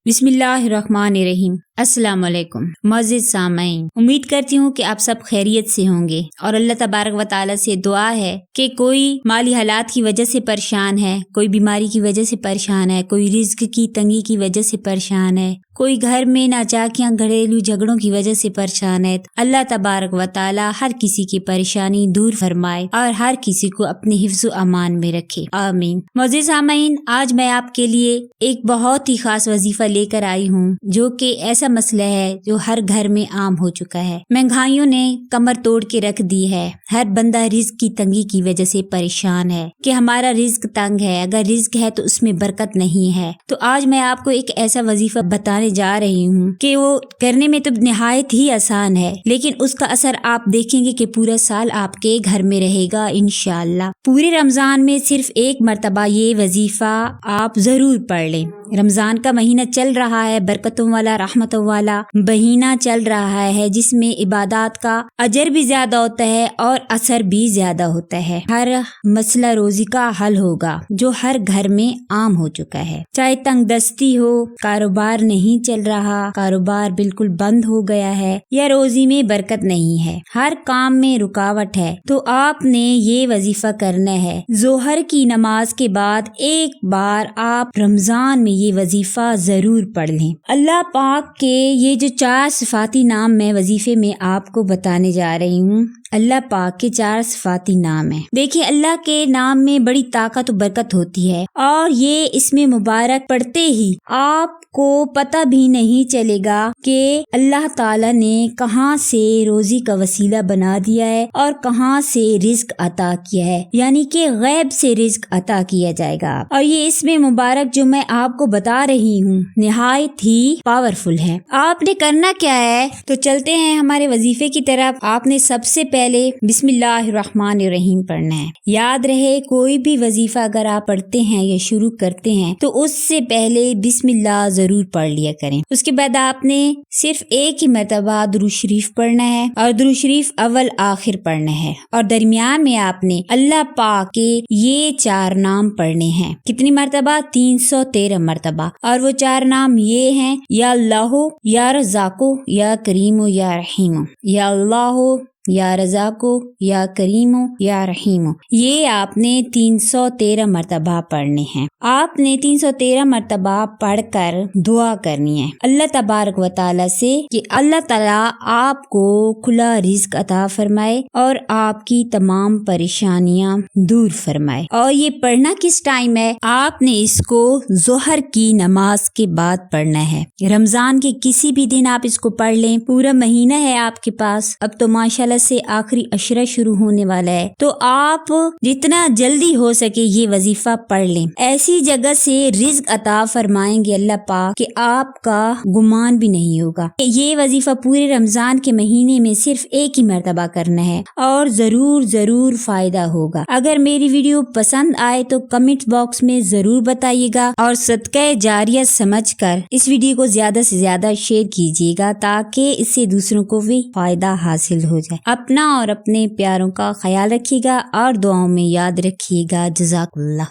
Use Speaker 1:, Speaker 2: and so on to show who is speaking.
Speaker 1: बिस्मिल्लाहिर्रहमानिर्रहीम। अस्सलाम वालेकुम मुअज़्ज़िज़ सामईन, उम्मीद करती हूँ कि आप सब खैरियत से होंगे और अल्लाह तबारक व तआला से दुआ है कि कोई माली हालात की वजह से परेशान है, कोई बीमारी की वजह से परेशान है, कोई रिज्क की तंगी की वजह से परेशान है, कोई घर में नाचाकियां घरेलू झगड़ों की वजह से परेशान है। अल्लाह तबारक व तआला हर किसी की परेशानी दूर फरमाए और हर किसी को अपने हिफ्ज़ अमान में रखे, आमीन। मुअज़्ज़िज़ सामईन, आज मैं आपके लिए एक बहुत ही खास वजीफा लेकर आई हूँ जो कि ऐसा मसला है जो हर घर में आम हो चुका है। महंगाइयों ने कमर तोड़ के रख दी है। हर बंदा रिज्क की तंगी की वजह से परेशान है कि हमारा रिज्क तंग है, अगर रिज्क है तो उसमें बरकत नहीं है। तो आज मैं आपको एक ऐसा वजीफा बताने जा रही हूँ कि वो करने में तो निहायत ही आसान है, लेकिन उसका असर आप देखेंगे कि पूरा साल आपके घर में रहेगा इंशाअल्लाह। पूरे रमजान में सिर्फ एक मर्तबा ये वजीफा आप जरूर पढ़ लें। रमजान का महीना चल रहा है, बरकतों वाला रहमतों वाला महीना चल रहा है, जिसमें इबादत का अजर भी ज्यादा होता है और असर भी ज्यादा होता है। हर मसला रोजी का हल होगा जो हर घर में आम हो चुका है। चाहे तंग दस्ती हो, कारोबार नहीं चल रहा, कारोबार बिल्कुल बंद हो गया है, या रोजी में बरकत नहीं है, हर काम में रुकावट है, तो आपने ये वजीफा करना है। जोहर की नमाज के बाद एक बार आप रमजान में ये वजीफा जरूर पढ़ लें। अल्लाह पाक के ये जो 4 सिफाती नाम मैं वजीफे में आपको बताने जा रही हूँ, अल्लाह पाक के 4 सिफाती नाम है। देखिए, अल्लाह के नाम में बड़ी ताकत और बरकत होती है और ये इसमें मुबारक पढ़ते ही आपको पता भी नहीं चलेगा कि अल्लाह ताला ने कहाँ से रोजी का वसीला बना दिया है और कहाँ से रिज्क अता किया है, यानी कि गैब से रिज्क अता किया जाएगा। और ये इसमें मुबारक जो मैं आपको बता रही हूँ निहायत ही पावरफुल है। आपने करना क्या है, तो चलते हैं हमारे वजीफे की तरफ। आपने सबसे पहले बिस्मिल्लाहिर्रहमानिर्रहीम पढ़ना है। याद रहे, कोई भी वजीफा अगर आप पढ़ते हैं या शुरू करते हैं तो उससे पहले बिस्मिल्लाह जरूर पढ़ लिया करें। उसके बाद आपने सिर्फ एक ही मरतबा दुरूद शरीफ पढ़ना है और दुरूद शरीफ अव्वल आखिर पढ़ना है और दरमियान में आपने अल्लाह पाक के ये 4 नाम पढ़ने हैं। कितनी मरतबा? 313 मरतबा। और वो 4 नाम ये हैं, या अल्लाह, या रज़ाको, या करीमो, या रहीमो। या अल्लाह, या रज़ाको, या करीमो, या रहीमो। ये आपने 313 मरतबा पढ़ने हैं। आपने 313 मरतबा पढ़कर दुआ करनी है अल्लाह तबारक व तआला से कि अल्लाह ताला आपको खुला रिज्क अता फरमाए और आपकी तमाम परेशानियां दूर फरमाए। और ये पढ़ना किस टाइम है? आपने इसको जोहर की नमाज के बाद पढ़ना है। रमजान के किसी भी दिन आप इसको पढ़ लें। पूरा महीना है आपके पास, अब तो माशाल्लाह से आखिरी अशरा शुरू होने वाला है, तो आप जितना जल्दी हो सके ये वजीफा पढ़ लें। ऐसी जगह से रिज्क अता फरमाएंगे अल्लाह पाक कि आपका गुमान भी नहीं होगा। ये वजीफा पूरे रमजान के महीने में सिर्फ एक ही मर्तबा करना है और जरूर जरूर फायदा होगा। अगर मेरी वीडियो पसंद आए तो कमेंट बॉक्स में जरूर बताइएगा और सदका जारिया समझकर इस वीडियो को ज्यादा से ज्यादा शेयर कीजिएगा ताकि इससे दूसरों को भी फायदा हासिल हो जाए। अपना और अपने प्यारों का ख्याल रखिएगा और दुआओं में याद रखिएगा। जज़ाकल्लाह।